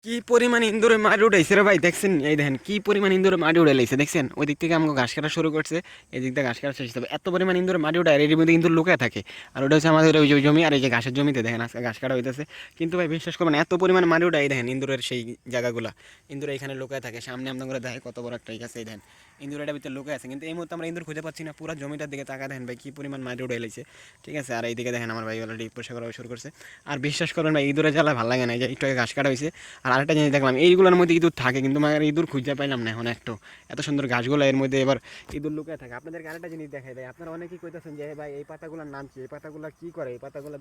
কি পরিমাণ ইন্দুরে মাটি উঠাইছে রে ভাই, দেখছেন? এই দেখেন কি পরিমাণ ইন্দুরে মাটি উঠাইছে, দেখছেন? ওই দিক থেকে আমাকে ঘাস কাটা শুরু করছে, এই দিক থেকে ঘাস কাটা শেষ হবে। এত পরিমাণ ইন্দুরে মাটি উঠায়, এর মধ্যে কিন্তু লুকায় থাকে। আর ওটা হচ্ছে আমাদের ওই যে জমি, আর এই যে ঘাসের জমিতে দেখেন আজকে ঘাস কাটা হইতেছে। কিন্তু ভাই বিশ্বাস করবেন, এত পরিমাণ মাটি উঠায়, এই দেখেন ইন্দুরের সেই জায়গাগুলা, ইন্দুরে এখানে লুকায় থাকে। সামনে আপনার করে দেখে কত বড় একটা আছে, এই দেখেন ইন্দুর এটা ভিতরে লুকায় আছে। কিন্তু এই মুহূর্তে আমরা ইন্দুর খুঁজে পাচ্ছি না। পুরো জমিটার দিকে তাকা দেখেন ভাই, কি পরিমাণ মাটি উঠে এলেছে, ঠিক আছে? আর এইদিকে দেখেন আমার ভাই অলরেডি পরিষ্কার করা শুরু করছে। আর বিশ্বাস করবেন ভাই, ইঁদুরে জ্বালা ভালো লাগে না, এই যে একটু আগে ঘাস কাটা হয়েছে। আর আরেকটা জিনিস দেখলাম, এইগুলোর মধ্যে ইঁদুর থাকে, কিন্তু আমার ইঁদুর খুঁজে পাইলাম না এখন একটু। এত সুন্দর গাছগুলো, এর মধ্যে এবার ইঁদুর লুকায় থাকে। আপনাদেরকে আরেকটা জিনিস দেখাই দেয়, আপনারা অনেকেই কইতেছেন যে ভাই এই পাতাগুলোর নাম কি, এই পাতাগুলো কি করে, এই পাতাগুলো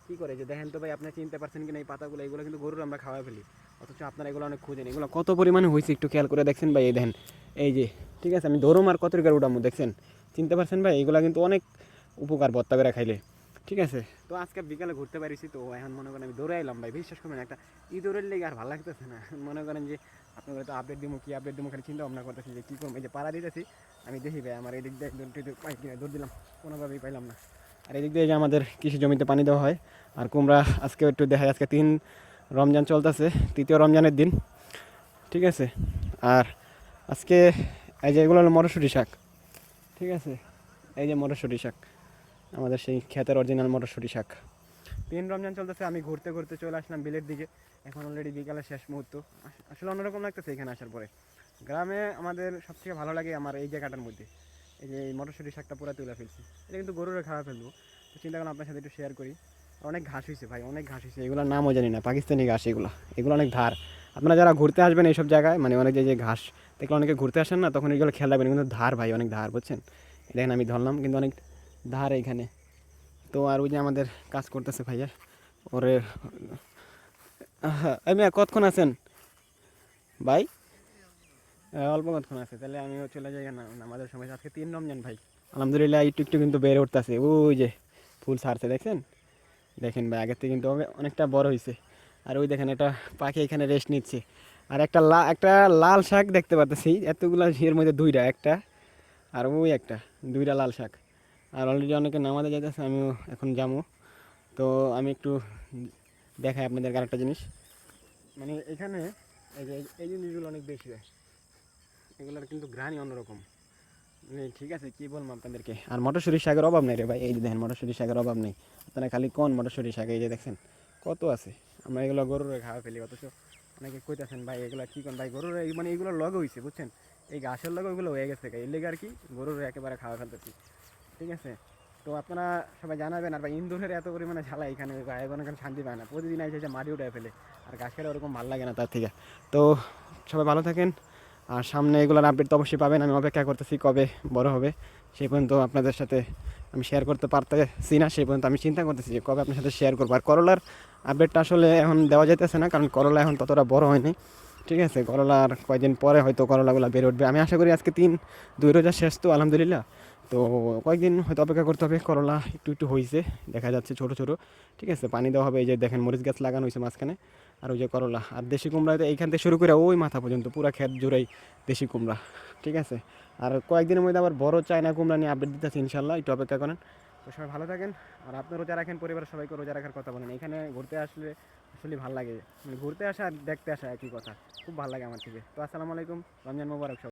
কি করে, যে দেখেন তো ভাই আপনি চিনতে পারছেন কিনা এই পাতাগুলো? এগুলো কিন্তু গরুর আমরা খাওয়া ফেলি, অথচ আপনারা এগুলো অনেক খুঁজেন। এগুলো কত পরিমাণে হয়েছে একটু খেয়াল করে দেখছেন ভাই? এই দেখেন, এই যে, ঠিক আছে, আমি ধরুম আর কত টাকার উঠামো, দেখছেন? চিনতে পারছেন ভাই? এগুলো কিন্তু অনেক উপকার ভর্তা করে খাইলে, ঠিক আছে? তো আজকে বিকালে ঘুরতে পারিছি, তো এখন মনে করেন আমি দৌড়ে এলাম ভাই। বিশ্বাস করবেন একটা ইঁদুরের লেগে আর ভালো লাগতেছে না। মনে করেন যে আপনাদের তো আপডেট দিবো, কি আপডেট দিবো খালি চিন্তা ভাবনা করতেছি যে কী করবো। এই যে পাড়া দিতেছি, আমি দেখি ভাই আমার এই দিক দিয়ে পাই কিনা, দৌড় দিলাম, কোনোভাবেই পাইলাম না। আর এই দিক দিয়ে যে আমাদের কৃষি জমিতে পানি দেওয়া হয়। আর কুমড়া আজকে একটু দেখায়, আজকে 3 রমজান চলতেছে, 3য় রমজানের দিন, ঠিক আছে? আর আজকে এই যে এগুলো হলো মটরশুঁটি শাক, ঠিক আছে? এই যে মটরশুঁটি শাক, আমাদের সেই ক্ষেতের অরিজিনাল মটরশুঁটি শাক। 3 রমজান চলতেছে, আমি ঘুরতে ঘুরতে চলে আসলাম বিলের দিকে। এখন অলরেডি বিকালের শেষ মুহূর্ত। আসলে অন্যরকম লাগতেছে এখানে আসার পরে। গ্রামে আমাদের সবথেকে ভালো লাগে আমার এই জায়গাটার মধ্যে, এই যে এই মটরশুঁটি শাকটা পুরো তুলে ফেলছি। এটা কিন্তু গরুরে খাওয়া ফেলবো, তো চিন্তা করলাম আপনার সাথে একটু শেয়ার করি। অনেক ঘাস হয়েছে ভাই, অনেক ঘাস হয়েছে, এগুলোর নামও জানি না, পাকিস্তানি ঘাস এগুলো। এগুলো অনেক ধার। আপনারা যারা ঘুরতে আসবেন এইসব জায়গায়, মানে অনেক যে ঘাস দেখলে অনেকে ঘুরতে আসেন না, তখন এগুলো খেয়াল রাখবেন, কিন্তু ধার ভাই, অনেক ধার, বুঝছেন? দেখেন আমি ধরলাম, কিন্তু অনেক ধার এইখানে। তো আর ওই যে আমাদের কাজ করতেছে ভাইয়া, ওরে আমি কতক্ষণ আছেন ভাই? অল্প কতক্ষণ আছে, তাহলে আমিও চলে যাই না আমাদের সময়। আজকে 3 রমজান ভাই, আলহামদুলিল্লাহ একটু একটু কিন্তু বেড়ে উঠতেছে। ওই যে ফুল ছাড়ছে, দেখছেন? দেখেন ভাই, আগের থেকে কিন্তু অনেকটা বড় হয়েছে। আর ওই দেখেন একটা পাখি এখানে রেস্ট নিচ্ছে। আর একটা লাল শাক দেখতে পাচ্ছি, এতগুলা এর মধ্যে দুইটা, একটা আর ওই একটা, দুইটা লাল শাক। আর অলরেডি অনেকে নামাজে যাইতেছে, আমিও এখন যাবো। তো আমি একটু দেখাই আপনাদের আরেকটা জিনিস, মানে এখানে এই যে এই জিনিসগুলো অনেক বেশি হয়, এগুলোর কিন্তু ঘ্রাণই অন্যরকম। মানে ঠিক আছে, কী বলবো আপনাদেরকে। আর মটরশুঁটির শাকের অভাব নেই রে ভাই, এই যে দেখেন মটরশুঁটির শাকের অভাব নেই। আপনারা খালি কোন মটরশুঁটির শাক, এই যে দেখছেন কত আছে। আমরা এগুলো গরুর খাওয়া ফেলি, অথচ অনেকে কইতেছেন ভাই এগুলো কী কোন ভাই, গরুর মানে এগুলো লগে হয়েছে, বুঝছেন? এই ঘাসের লগে ওইগুলো হয়ে গেছে, এই লেগে আর কি গরুর একেবারে খাওয়া ফেলতেছি, ঠিক আছে? তো আপনারা সবাই জানাবেন। আর ভাই ইন্দুরের এত পরিমাণে ঝালা এখানে, ভাই এখন এখানে শান্তি পায় না, প্রতিদিন এসে মাটি উঠে ফেলে। আর গাছ খেলে ওরকম ভালো লাগে না তার থেকে। তো সবাই ভালো থাকেন। আর সামনে এগুলোর আপডেট তো অবশ্যই পাবেন, আমি অপেক্ষা করতেছি কবে বড় হবে। সেই পর্যন্ত আপনাদের সাথে আমি শেয়ার করতে পারতেছি না, সেই পর্যন্ত আমি চিন্তা করতেছি যে কবে আপনার সাথে শেয়ার করবো। আর করলার আপডেটটা আসলে এখন দেওয়া যাইতেছে না, কারণ করলা এখন ততটা বড় হয়নি, ঠিক আছে? করলার কয়েকদিন পরে হয়তো করলাগুলো বেড়ে উঠবে। আমি আশা করি আজকে 2 রোজা শেষ তো আলহামদুলিল্লাহ। তো কয়েকদিন হয়তো অপেক্ষা করতে হবে। করলা একটু একটু হয়েছে, দেখা যাচ্ছে ছোটো ছোটো, ঠিক আছে? পানি দেওয়া হবে। এই যে দেখেন মরিচ গাছ লাগানো হয়েছে মাঝখানে। আর ওই যে করলা আর দেশি কুমড়া, এইখান থেকে শুরু করে ওই মাথা পর্যন্ত পুরো ক্ষেত জুড়েই দেশি কুমড়া, ঠিক আছে? আর কয়েকদিনের মধ্যে আবার বড় চায়না কুমড়া নিয়ে আপডেট দিতেছি ইনশাল্লাহ, একটু অপেক্ষা করেন। তো সবাই ভালো থাকেন। আর আপনি রোজা রাখেন, পরিবারের সবাইকে রোজা রাখার কথা বলেন। এখানে ঘুরতে আসলে আসলে ভালো লাগে, মানে ঘুরতে আসা আর দেখতে আসা একই কথা, খুব ভালো লাগে আমার থেকে। তো আসসালামু আলাইকুম, রমজান মোবারক।